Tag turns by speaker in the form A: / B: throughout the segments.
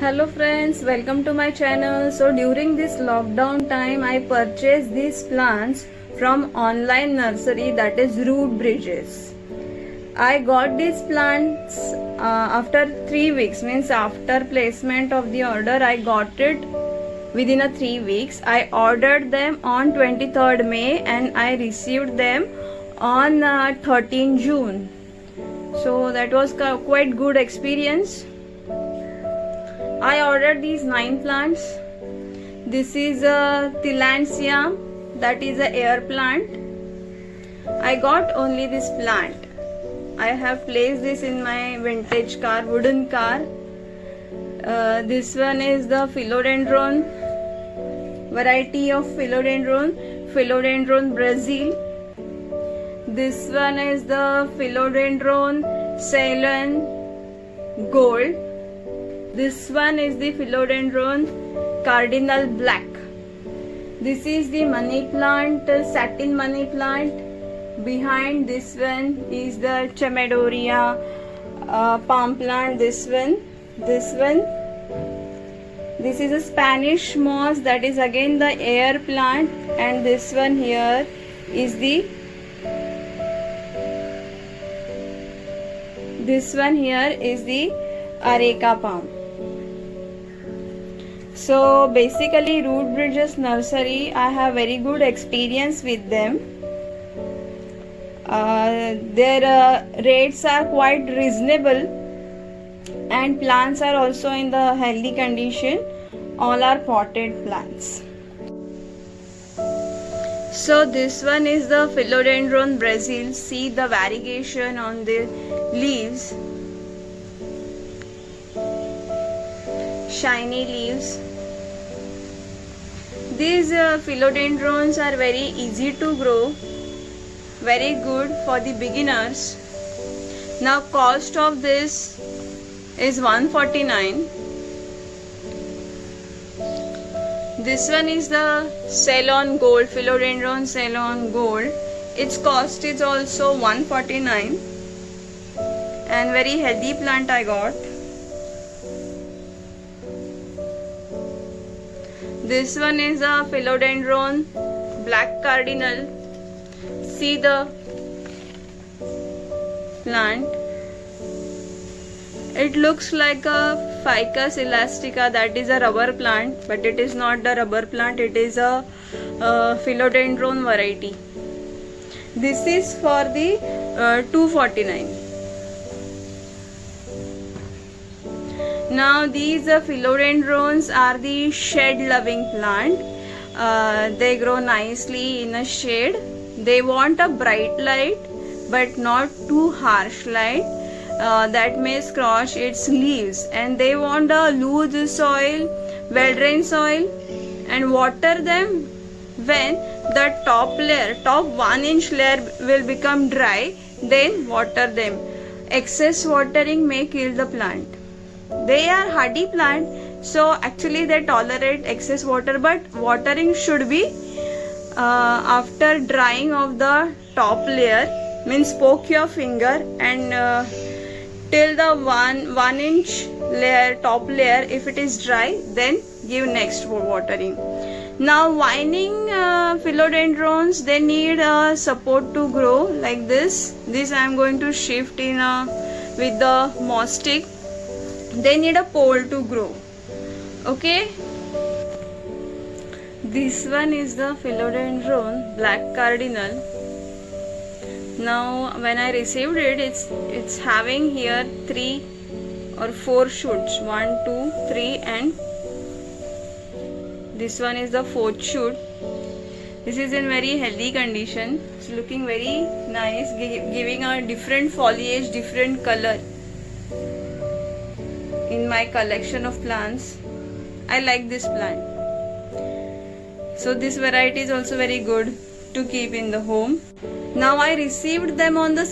A: Hello friends, welcome to my channel. So during this lockdown time I purchased these plants from online nursery, that is Root Bridges. I got these plants after 3 weeks, means after placement of the order I got it within a 3 weeks. I ordered them on 23rd May and I received them on 13 June. So that was quite good experience. I ordered these 9 plants. This is a Tillandsia, that is a air plant. I got only this plant. I have placed this in my vintage car, wooden car. This one is the philodendron, variety of philodendron Brazil. This one is the philodendron Ceylon Gold. This one is the philodendron Cardinal Black. This is the money plant, satin money plant. Behind this one is the Chamaedorea palm plant. This one. This is a Spanish moss, that is again the air plant, and this one here is the Areca palm. So basically Root Bridges Nursery, I have very good experience with them. Their rates are quite reasonable and plants are also in the healthy condition. All are potted plants. So this one is the philodendron Brazil. See the variegation on the leaves. Shiny leaves. These philodendrons are very easy to grow, very good for the beginners. Now cost of this is 149. This one is the Ceylon Gold, philodendron Ceylon Gold. Its cost is also 149 and very healthy plant I got. This one is a philodendron Black Cardinal. See the plant. It looks like a Ficus elastica, that is a rubber plant, but it is not the rubber plant, it is a philodendron variety. This is for the 249. Now these philodendrons are the shade loving plant. They grow nicely in a shade. They want a bright light but not too harsh light that may scorch its leaves, and they want a loose soil, well drained soil, and water them when the top 1-inch layer will become dry, then water them. Excess watering may kill the plant. They are hardy plant, so actually they tolerate excess water, but watering should be after drying of the top layer, means poke your finger and till the 1-inch layer, top layer, if it is dry, then give next watering. Now vining philodendrons, they need support to grow like this. This I am going to shift in with the moss stick. They need a pole to grow. Okay. This one is the philodendron Black Cardinal. Now when I received it, it's having here 3 or 4 shoots. 1, 2, 3, and this one is the 4th shoot. This is in very healthy condition. It's looking very nice, giving a different foliage, different color in my collection of plants. I like this plant. So this variety is also very good to keep in the home. Now I received them on the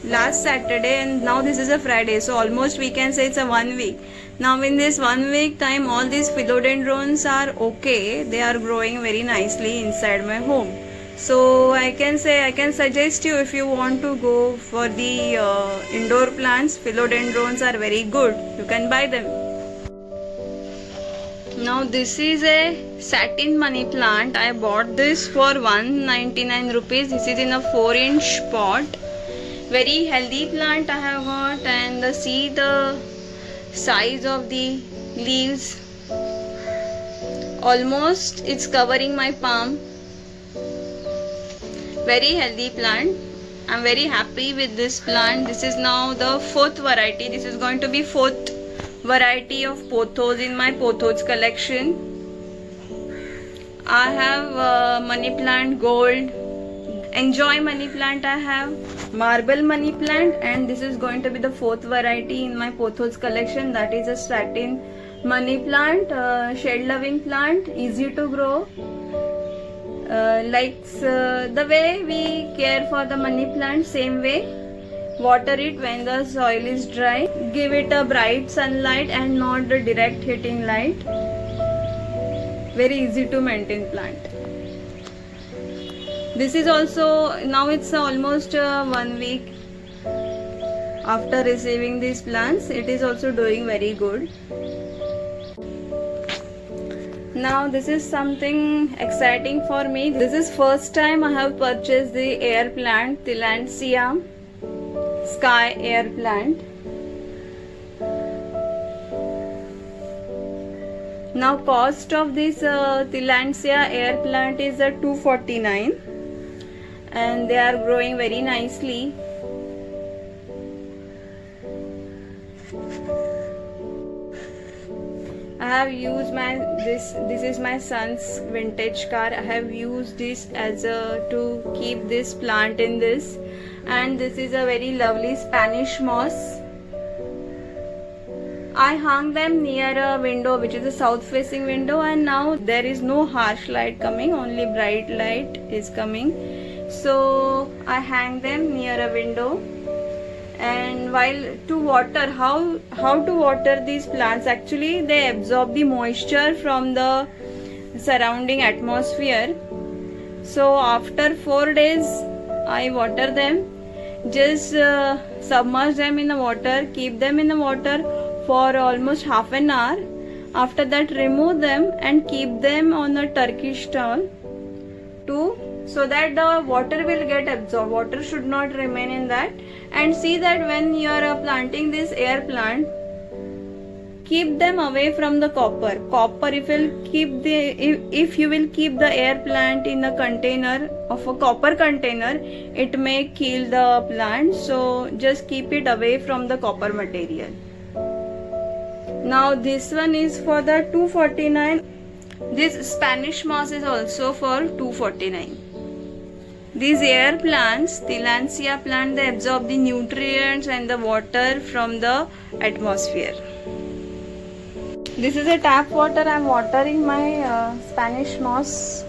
A: last Saturday, and now this is a Friday, so almost we can say it's a 1 week. Now in this 1 week time, all these philodendrons are okay. They are growing very nicely inside my home. So I can suggest you, if you want to go for the indoor plants, philodendrons are very good. You can buy them. Now this is a satin money plant. I bought this for 199 rupees. This is in a 4-inch pot. Very healthy plant I have got, and see the size of the leaves. Almost it's covering my palm. Very healthy plant. I'm very happy with this plant. This is now the 4th variety. This is going to be 4th variety of pothos in my pothos collection. I have money plant gold, enjoy money plant, I have marble money plant, and this is going to be the 4th variety in my pothos collection. That is a satin money plant, shade loving plant, easy to grow. The way we care for the money plant, same way water it when the soil is dry. Give it a bright sunlight and not the direct hitting light. Very easy to maintain plant. This is also, now it's almost 1 week after receiving these plants. It is also doing very good. Now this is something exciting for me. This is first time I have purchased the air plant, Tillandsia Sky air plant. Now cost of this Tillandsia air plant is 249, and they are growing very nicely. I have used this is my son's vintage car. I have used this as to keep this plant in this, and this is a very lovely Spanish moss. I hung them near a window which is a south facing window, and now there is no harsh light coming, only bright light is coming. So I hang them near a window. And while to water, how to water these plants, actually they absorb the moisture from the surrounding atmosphere. So after 4 days I water them. Just submerge them in the water, keep them in the water for almost half an hour. After that remove them and keep them on a Turkish towel so that the water will get absorbed. Water should not remain in that. And see that when you are planting this air plant, keep them away from the copper. If you will keep the air plant in a container of a copper container, it may kill the plant. So just keep it away from the copper material. Now this one is for the 249. This Spanish moss is also for 249. These air plants, Tillandsia plant, they absorb the nutrients and the water from the atmosphere. This is a tap water. I am watering my Spanish moss.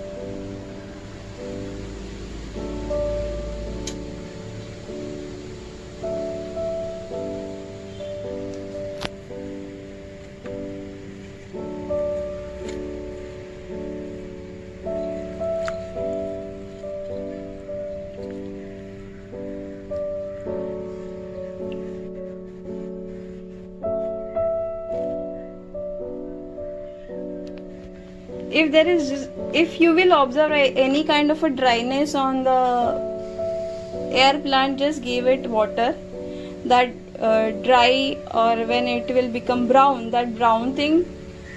A: If you will observe any kind of a dryness on the air plant, just give it water. That dry, or when it will become brown, that brown thing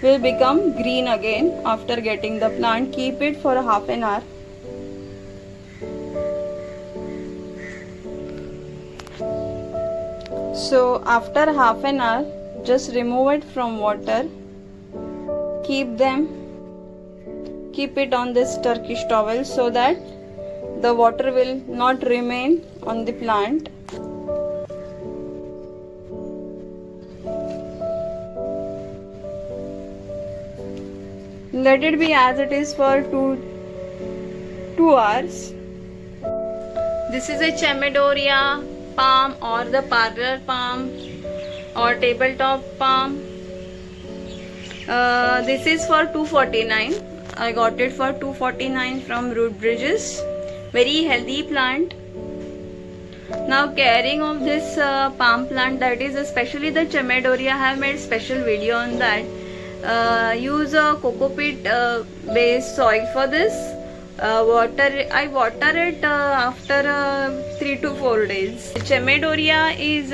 A: will become green again after getting the plant. Keep it for half an hour. So after half an hour, just remove it from water. Keep it on this Turkish towel so that the water will not remain on the plant. Let it be as it is for 2 hours. This is a Chamaedorea palm, or the parlor palm, or tabletop palm. This is for 249. I got it for 249 from Root Bridges. very healthy plant. Now caring of this palm plant, that is especially the Chamaedoria, I have made special video on that. Use a coco peat based soil for this. I water it after 3 to 4 days. Chamaedoria is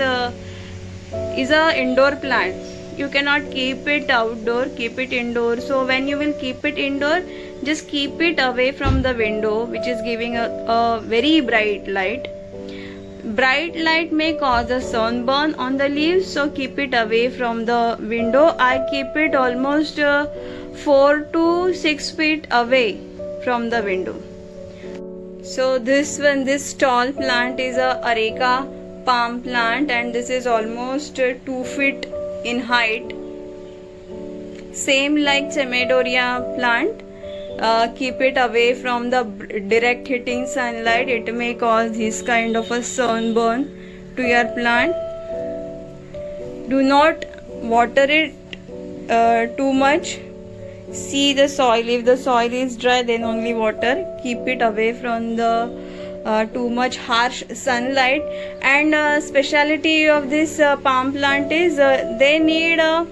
A: a indoor plant. You cannot keep it outdoor, keep it indoor. So when you will keep it indoor, just keep it away from the window, which is giving a very bright light. Bright light may cause a sunburn on the leaves, so keep it away from the window. I keep it almost 4 to 6 feet away from the window. So this tall plant is a Areca palm plant, and this is almost 2 feet in height. Same like Chamaedoria plant. Keep it away from the direct hitting sunlight. It may cause this kind of a sunburn to your plant. Do not water it too much. See the soil. If the soil is dry, then only water. Keep it away from the too much harsh sunlight. And speciality of this palm plant is they need a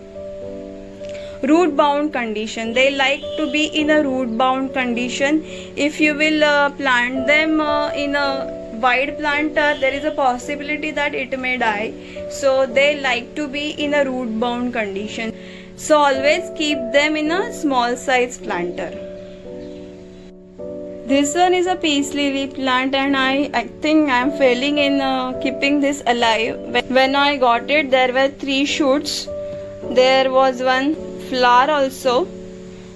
A: root bound condition. They like to be in a root bound condition. If you will plant them in a wide planter, there is a possibility that it may die. So they like to be in a root bound condition. So always keep them in a small size planter. This one is a peace lily plant, and I think I am failing in keeping this alive. When I got it, there were 3 shoots. There was one flower also,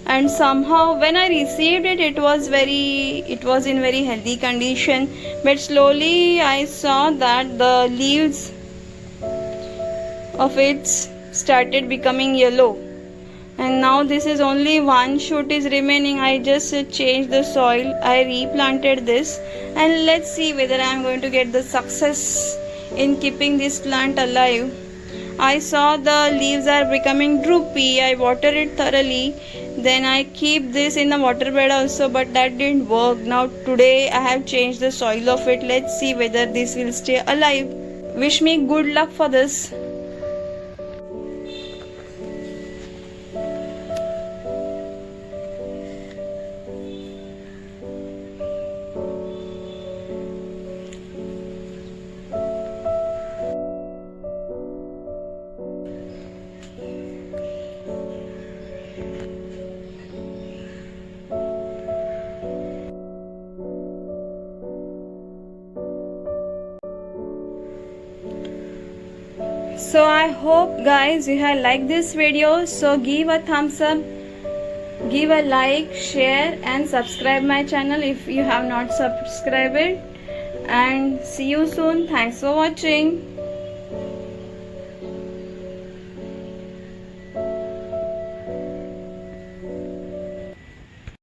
A: and somehow when I received it, it was in very healthy condition, but slowly I saw that the leaves of it started becoming yellow, and now this is only 1 shoot is remaining. I just changed the soil, I replanted this, and let's see whether I am going to get the success in keeping this plant alive. I saw the leaves are becoming droopy. I water it thoroughly. Then I keep this in the water bed also, but that didn't work. Now today I have changed the soil of it. Let's see whether this will stay alive. Wish me good luck for this. So I hope guys you have liked this video. So give a thumbs up, give a like, share and subscribe my channel if you have not subscribed it. And see you soon. Thanks for watching.